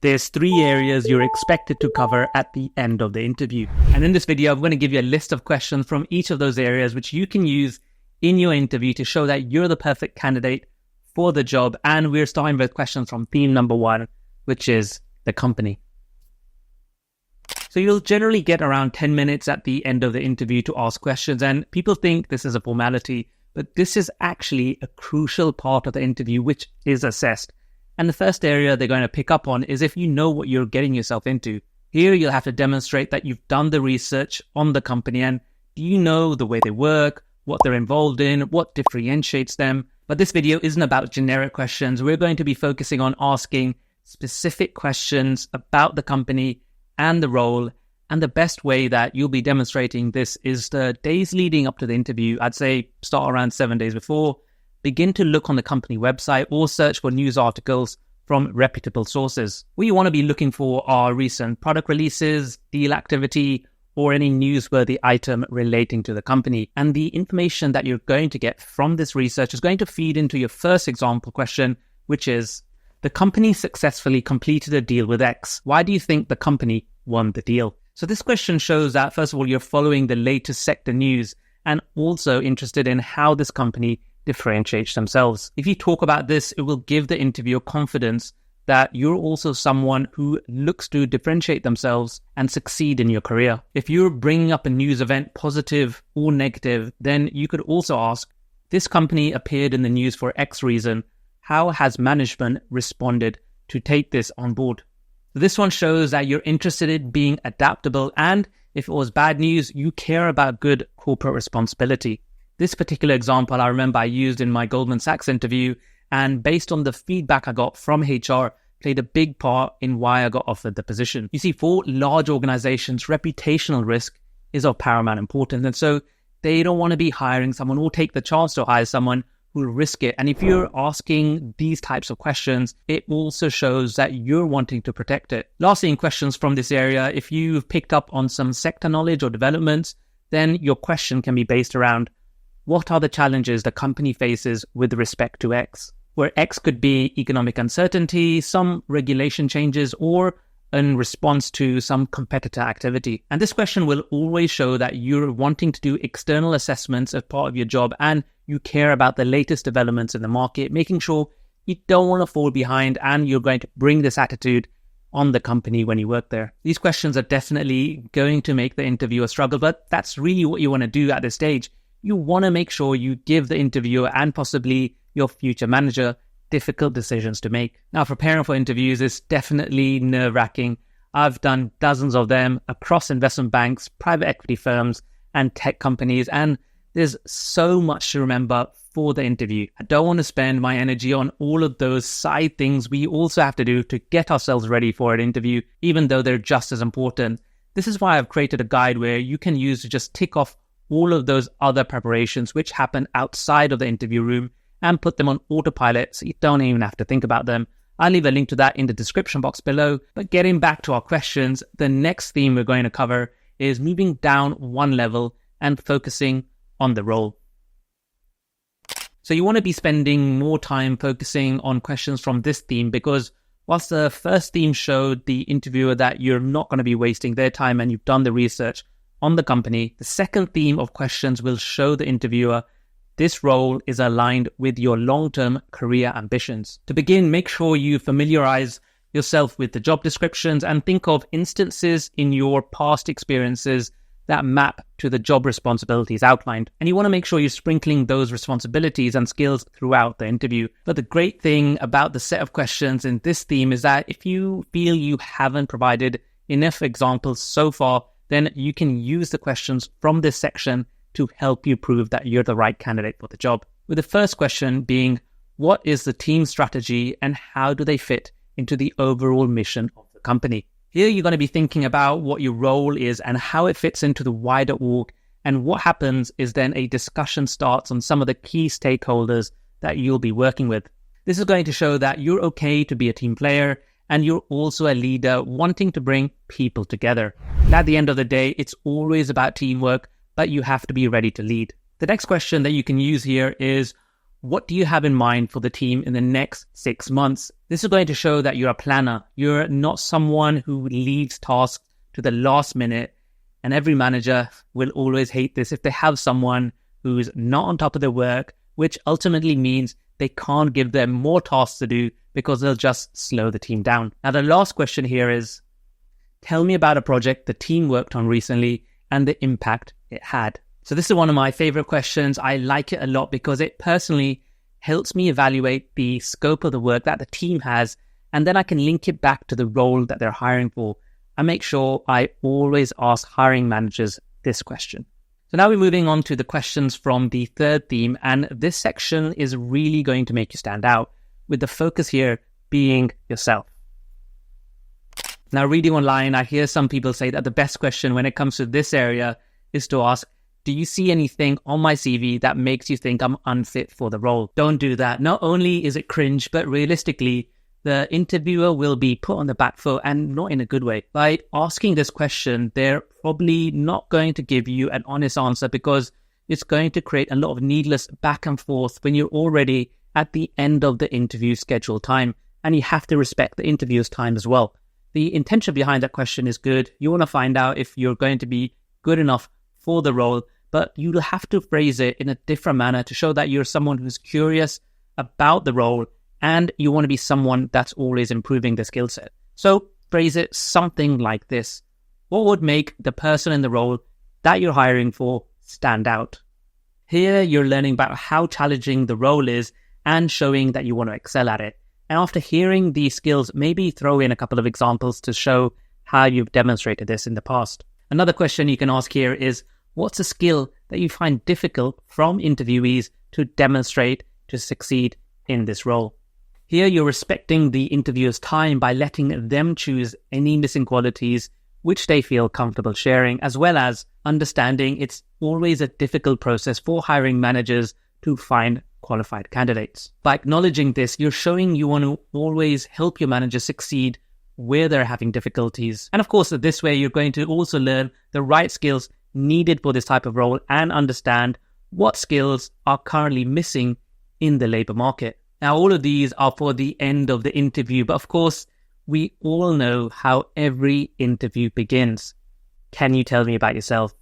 There's 3 areas you're expected to cover at the end of the interview. And in this video, I'm going to give you a list of questions from each of those areas, which you can use in your interview to show that you're the perfect candidate for the job. And we're starting with questions from theme number 1, which is the company. So you'll generally get around 10 minutes at the end of the interview to ask questions. And people think this is a formality, but this is actually a crucial part of the interview, which is assessed. And the first area they're going to pick up on is if you know what you're getting yourself into. Here, you'll have to demonstrate that you've done the research on the company and do you know the way they work, what they're involved in, what differentiates them. But this video isn't about generic questions. We're going to be focusing on asking specific questions about the company and the role. And the best way that you'll be demonstrating this is the days leading up to the interview. I'd say start around 7 days before. Begin to look on the company website or search for news articles from reputable sources. What you want to be looking for are recent product releases, deal activity, or any newsworthy item relating to the company. And the information that you're going to get from this research is going to feed into your first example question, which is, the company successfully completed a deal with X. Why do you think the company won the deal? So this question shows that, first of all, you're following the latest sector news and also interested in how this company differentiates themselves. If you talk about this, it will give the interviewer confidence that you're also someone who looks to differentiate themselves and succeed in your career. If you're bringing up a news event, positive or negative, then you could also ask, this company appeared in the news for X reason. How has management responded to take this on board? This one shows that you're interested in being adaptable, and if it was bad news, you care about good corporate responsibility. This particular example I remember I used in my Goldman Sachs interview, and based on the feedback I got from HR, played a big part in why I got offered the position. You see, for large organizations, reputational risk is of paramount importance, and so they don't want to be hiring someone or take the chance to hire someone who will risk it. And if you're asking these types of questions, it also shows that you're wanting to protect it. Lastly, in questions from this area, if you've picked up on some sector knowledge or developments, then your question can be based around, what are the challenges the company faces with respect to X? Where X could be economic uncertainty, some regulation changes, or in response to some competitor activity. And this question will always show that you're wanting to do external assessments as part of your job and you care about the latest developments in the market, making sure you don't want to fall behind and you're going to bring this attitude on the company when you work there. These questions are definitely going to make the interviewer struggle, but that's really what you want to do at this stage. You want to make sure you give the interviewer and possibly your future manager difficult decisions to make. Now, preparing for interviews is definitely nerve-wracking. I've done dozens of them across investment banks, private equity firms, and tech companies, and there's so much to remember for the interview. I don't want to spend my energy on all of those side things we also have to do to get ourselves ready for an interview, even though they're just as important. This is why I've created a guide where you can use to just tick off all of those other preparations which happen outside of the interview room and put them on autopilot so you don't even have to think about them. I'll leave a link to that in the description box below. But getting back to our questions, the next theme we're going to cover is moving down one level and focusing on the role. So you want to be spending more time focusing on questions from this theme because whilst the first theme showed the interviewer that you're not going to be wasting their time and you've done the research on the company, the second theme of questions will show the interviewer this role is aligned with your long-term career ambitions. To begin, make sure you familiarize yourself with the job descriptions and think of instances in your past experiences that map to the job responsibilities outlined. And you want to make sure you're sprinkling those responsibilities and skills throughout the interview. But the great thing about the set of questions in this theme is that if you feel you haven't provided enough examples so far, then you can use the questions from this section to help you prove that you're the right candidate for the job. With the first question being, what is the team strategy and how do they fit into the overall mission of the company? Here you're going to be thinking about what your role is and how it fits into the wider org. And what happens is then a discussion starts on some of the key stakeholders that you'll be working with. This is going to show that you're okay to be a team player and you're also a leader wanting to bring people together. And at the end of the day, it's always about teamwork, but you have to be ready to lead. The next question that you can use here is, what do you have in mind for the team in the next 6 months? This is going to show that you're a planner. You're not someone who leaves tasks to the last minute. And every manager will always hate this if they have someone who's not on top of their work, which ultimately means they can't give them more tasks to do because they'll just slow the team down. Now, the last question here is, tell me about a project the team worked on recently and the impact it had. So this is one of my favorite questions. I like it a lot because it personally helps me evaluate the scope of the work that the team has, and then I can link it back to the role that they're hiring for. I make sure I always ask hiring managers this question. So now we're moving on to the questions from the third theme, and this section is really going to make you stand out, with the focus here being yourself. Now, reading online, I hear some people say that the best question when it comes to this area is to ask, do you see anything on my CV that makes you think I'm unfit for the role? Don't do that. Not only is it cringe, but realistically, the interviewer will be put on the back foot, and not in a good way. By asking this question, they're probably not going to give you an honest answer because it's going to create a lot of needless back and forth when you're already at the end of the interview scheduled time, and you have to respect the interviewer's time as well. The intention behind that question is good. You want to find out if you're going to be good enough for the role, but you'll have to phrase it in a different manner to show that you're someone who's curious about the role and you want to be someone that's always improving the skill set. So phrase it something like this. What would make the person in the role that you're hiring for stand out? Here you're learning about how challenging the role is and showing that you want to excel at it. And after hearing these skills, maybe throw in a couple of examples to show how you've demonstrated this in the past. Another question you can ask here is, what's a skill that you find difficult from interviewees to demonstrate to succeed in this role? Here you're respecting the interviewer's time by letting them choose any missing qualities which they feel comfortable sharing, as well as understanding it's always a difficult process for hiring managers to find qualified candidates. By acknowledging this, you're showing you want to always help your manager succeed where they're having difficulties. And of course, this way, you're going to also learn the right skills needed for this type of role and understand what skills are currently missing in the labor market. Now, all of these are for the end of the interview, but of course, we all know how every interview begins. Can you tell me about yourself?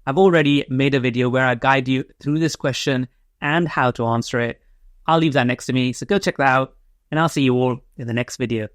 I've already made a video where I guide you through this question and how to answer it. I'll leave that next to me, so go check that out, and I'll see you all in the next video.